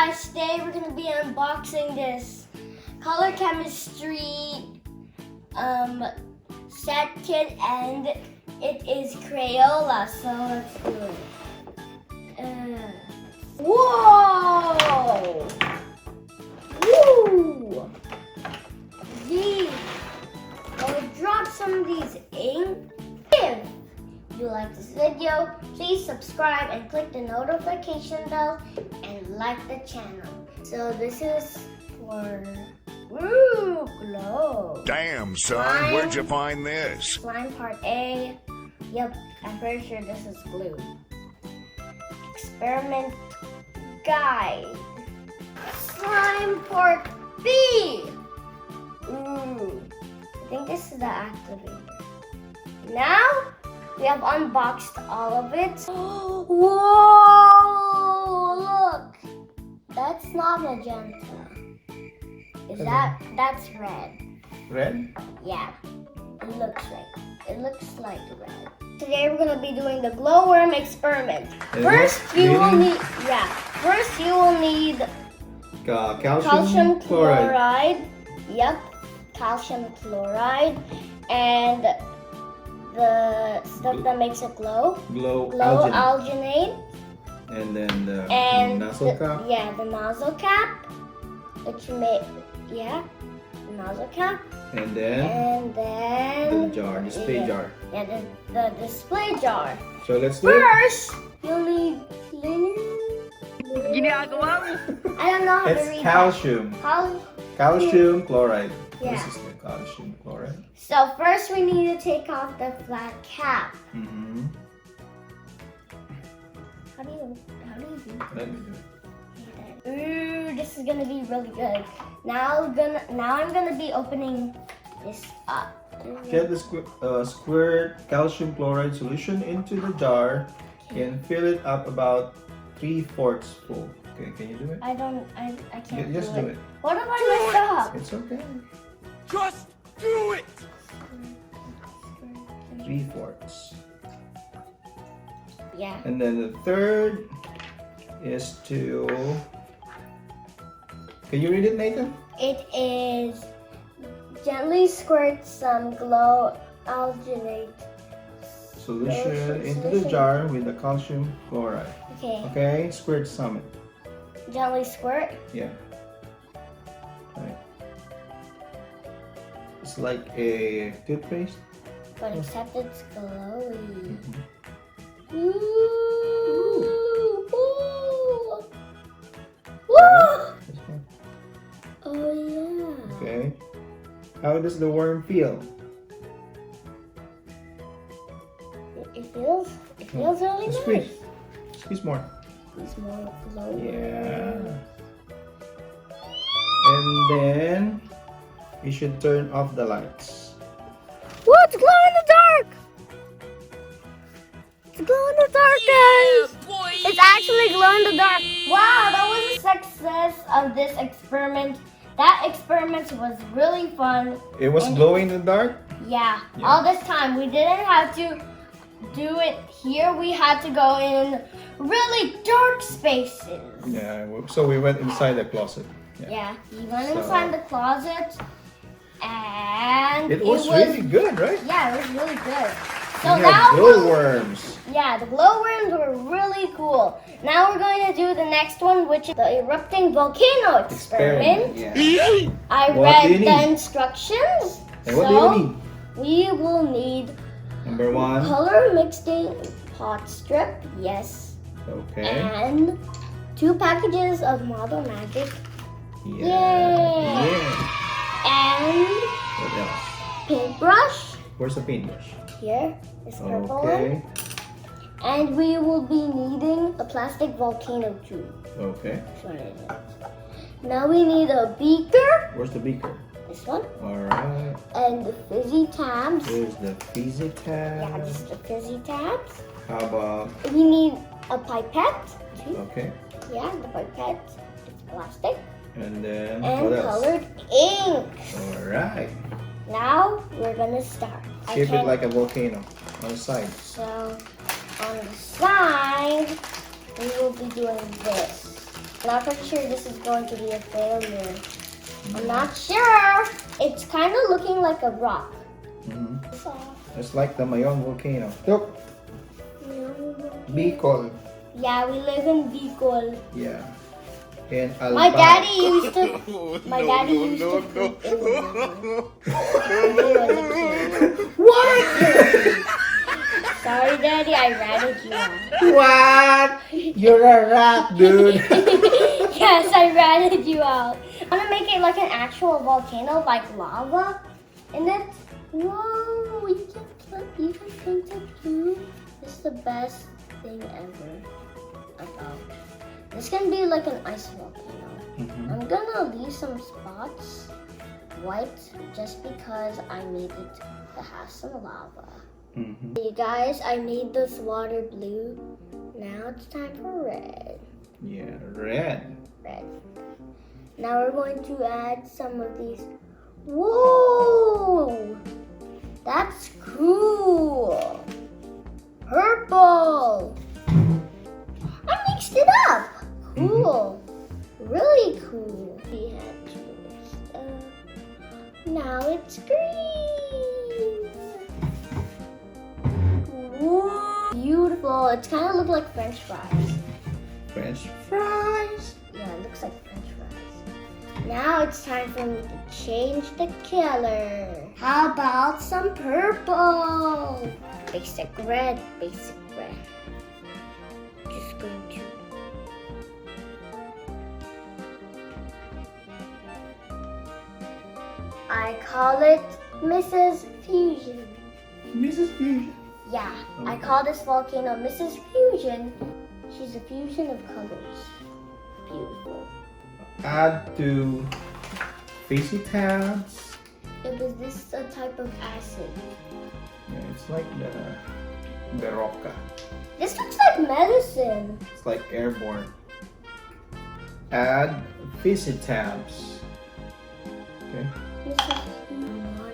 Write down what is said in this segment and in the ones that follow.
guys, today we're going to be unboxing this color chemistry set kit, and it is Crayola, so let's do it. Whoa! Woo! I'll drop some of these ink. If you like this video, please subscribe and click the notification bell and like the channel. So this is for glow. Damn, son, Slime. where'd you find this? Slime part A. Yep, I'm pretty sure this is glue. Experiment guide. Slime part B. I think this is the activator. Now we have unboxed all of it. Whoa! Look, that's not magenta. That's red? Red? Yeah, it looks like red. Today we're gonna be doing the glowworm experiment. First you will need calcium chloride. Yep, calcium chloride, and the stuff that makes it glow. Glow alginate. And then the nozzle cap. Yeah, the nozzle cap. The nozzle cap. And then the jar, display jar. Yeah, the display jar. So let's do it. First, you'll need cleaning. I don't know how to It's read calcium. Calcium chloride. Yeah. This is the calcium chloride. So first we need to take off the flat cap. Mm-hmm. How do you do that? Let me do it. Ooh, this is gonna be really good. Now I'm gonna be opening this up. Get the squared calcium chloride solution into the jar and fill it up about 3/4 full. Okay, can you do it? I can't Just do it. What if I mess up? It's okay. Just do it! 3/4. Yeah. And then the third is to... Can you read it, Nathan? It is gently squirt some glow alginate Solution into the jar with the calcium chloride. Okay. Okay, squirt some. Gently squirt. Yeah. Right. It's like a toothpaste. But except it's glowy. Mm-hmm. Ooh. Ooh. Woo! This one. Oh yeah. Okay. How does the worm feel? It feels really Just nice. Squeeze more. It's more glowy. Yeah. And then you should turn off the lights. Whoa, it's glow in the dark! It's glow in the dark, guys! It's actually glow in the dark. Wow, that was a success of this experiment. That experiment was really fun. It was glowing in the dark? Yeah, all this time. We didn't have to do it here. We had to go in really dark spaces. Yeah, so we went inside the closet. Yeah, we went inside the closet, and it was really good, right? Yeah, it was really good. So We now had glowworms. yeah, the glowworms were really cool. Now we're going to do the next one, which is the erupting volcano experiment. Yeah. I What do you read the need? instructions. And what do you need? We will need Number 1. color mixing pot strip, yes, Okay. and 2 packages of Model Magic, Yeah. and What else? paintbrush. Where's the paintbrush? Here, this purple one. Okay. And we will be needing a plastic volcano tube. Okay. This one is it. Now we need a beaker. Where's the beaker? This one. Alright. And the fizzy tabs. Here's the fizzy tab. Yeah, just the fizzy tabs. How about... We need a pipette too. Okay. Yeah, the pipette. It's plastic. And then And what else? colored ink. Alright. Now we're gonna start. Shape it like a volcano on the side. So on the side, we will be doing this. Not pretty sure this is going to be a failure. I'm not sure. It's kind of looking like a rock. It's like the Mayong volcano. Look, Bicol. Yeah, we live in Bicol. Yeah. And My Alba. daddy used to. My daddy used to poop in the river. What? Sorry, Daddy, I ratted you out. What? You're a rat, dude. Yes, I ratted you out. I want to make it like an actual volcano, like lava in it. Whoa, you can paint it too. This is the best thing ever about. This can be like an ice volcano. I'm gonna leave some spots white just because I made it to have some lava. You guys, I made this water blue. Now it's time for red. Yeah, red. Red. Now we're going to add some of these. Whoa! That's cool. Purple. I mixed it up. Cool. Really cool. We have to mix up. Now it's green. Whoa. Beautiful. It's kind of look like French fries. French fries. Yeah, it looks like French fries. Now it's time for me to change the color. How about some purple? Basic red, basic red. Just going to. I call it Mrs. Fusion. Mrs. Fusion. Yeah, I call this volcano Mrs. Fusion. She's a fusion of colors. Beautiful. Add to facey tabs. It was this a type of acid. Yeah, it's like the roca. This looks like medicine. It's like airborne. Add facey tabs. Okay.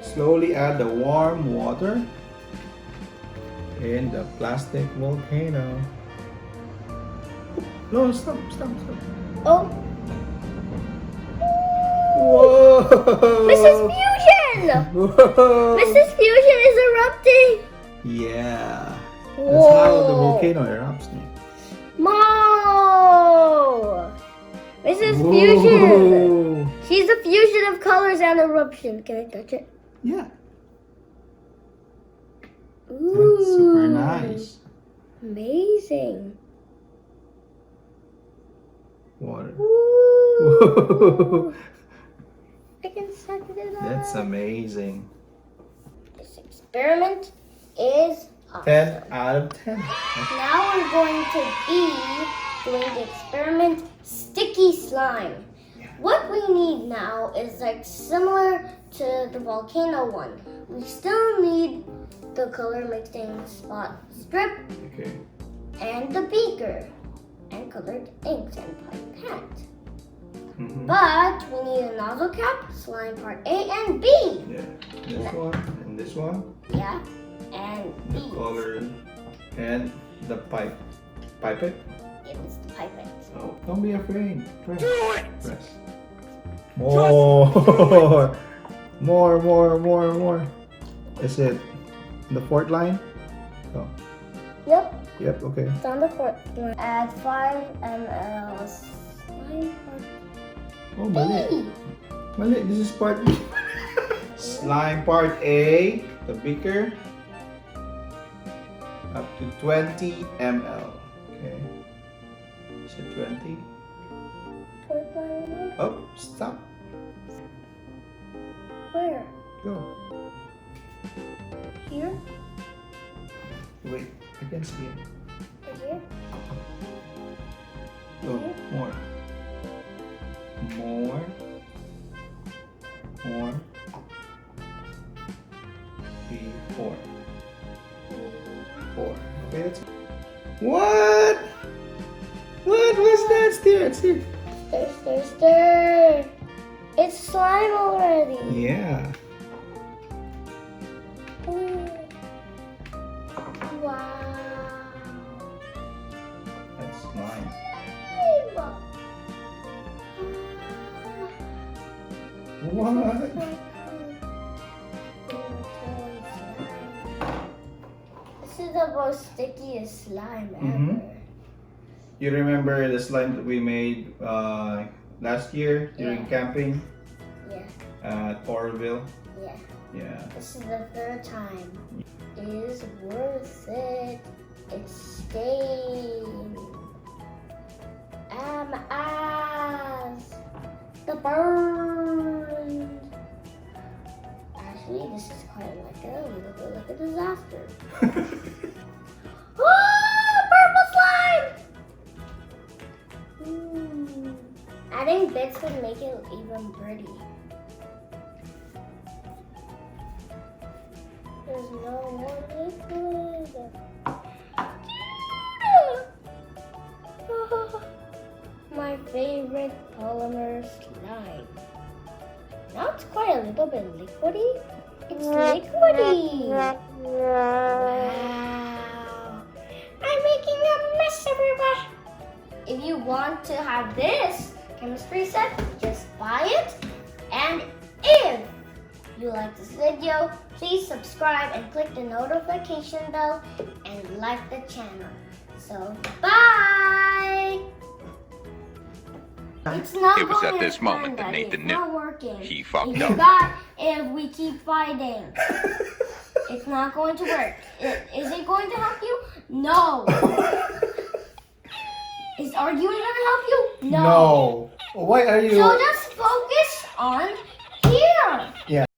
Slowly add the warm water in the plastic volcano. No, stop. Oh, Whoa! Mrs. Fusion! Whoa! Mrs. Fusion is erupting. Yeah. That's Whoa. how the volcano erupts. Mo! Mrs. Fusion. Whoa. She's a fusion of colors and eruption. Can I touch it? Yeah. Ooh. That's super nice. Amazing. Water. Ooh. I can suck it up. That's amazing. This experiment is awesome. 10 out of 10. Now we're going to be doing the experiment sticky slime. What we need now is like similar to the volcano one. We still need the color mixing spot strip Okay. and the beaker and colored inks and pipette. Mm-hmm. But we need a nozzle cap, slime part A and B. Yeah. This one and this one. Yeah, and The these. color and the pipette. Yeah, it's the pipette. Oh, don't be afraid. Press. Do it! Press. More. More. Is it the fourth line? Oh. Yep, Yep. Okay. it's on the fourth line. Add 5 ml slime part Oh, mali. Mali. This is part B. Slime part A. The beaker. Up to 20 ml. Okay. Is it 20? Fourth line. Oh, stop. Where? Go. Here? Wait, I can see it. Right here? Go. More. 3, 4. 4. Okay, that's what? What was that? Stir. Stir. It's slime already. Yeah. Wow. That's slime. What? This is the most stickiest slime ever. Mhm. You remember the slime that we made last year during Yeah. camping Yeah, at Oroville? yeah. Yeah. This is the third time. It is worth it. It's staying. My eyes. The burn. Actually, this is quite like a little bit like a disaster. Oh, purple slime! Adding bits would make it even pretty. There's no more liquid. My favorite polymer slime. Now it's quite a little bit liquidy. It's liquidy. Wow. I'm making a mess everywhere. If you want to have this chemistry set, just buy it. And if you like this video, please subscribe and click the notification bell and like the channel. So, bye! It's not It was going at this to moment turn, that guys. Nathan It's knew. not working. He fucked If you up. got, if we keep fighting, it's not going to work. Is it going to help you? No. Is arguing going to help you? No. Why are you? So just focus on here. Yeah.